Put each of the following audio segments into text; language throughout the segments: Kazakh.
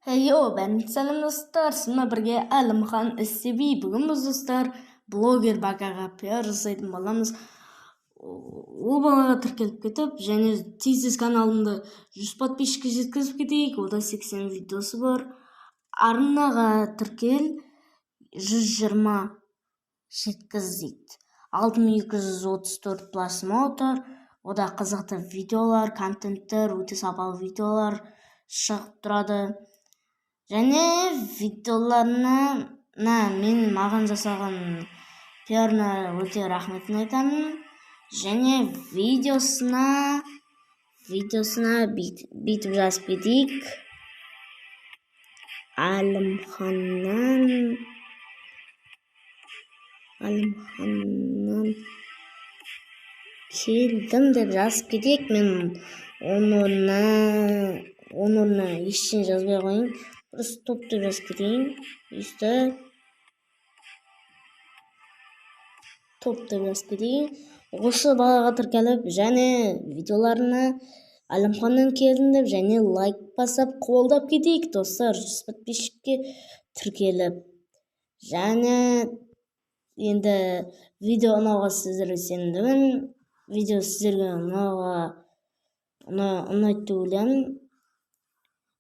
Хейо, бәрін сәлем достар, сізбен бірге Әлімхан Іздеби. Бүгін біз достар блогер Бакаға пиар жасайтын боламыз. Ол балаға тіркеліп кетіп, және тез каналымды 100 подписчикке жеткізіп кетейік. Ода 80 видеосы бар. Арнаға тіркел 120 жеткіз дейді. 6234 пласыма отыр. Ода қызықты видеолар, контенттер, өте сапалы видеолар шығып тұрады. Және видеоларына мен маған жасаған пиарына өте рахметін айтамын. Және видеосына бүйтіп жазып кетейік. Әлімханнан келдім деп жазып кетейік. Мен оның орнына ештеңе жазбай қойын. Просто топ деп жазып кетейін. Топ деп жазып кетейін. Осы балаға тіркеліп, және видеоларына Әлімханнан келдім деп, және лайк басып қолдап кетейік достар. 100 подписчикке тіркеліп. Және енді видео ұнауға сіздерге сенімдімін. Видео сіздерге ұнайды деп ойлаймын.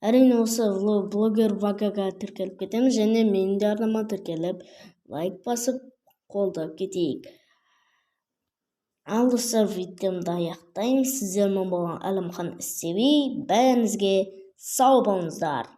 Әрине осы блогер Бакаға тіркеліп кетеміз, және менің де арнама тіркеліп, лайк басып қолдап кетейік. Ал достар, видеомды аяқтаймын. Сіздермен болған Әлімхан Іздеби. Бәріңізге сау болыңыздар.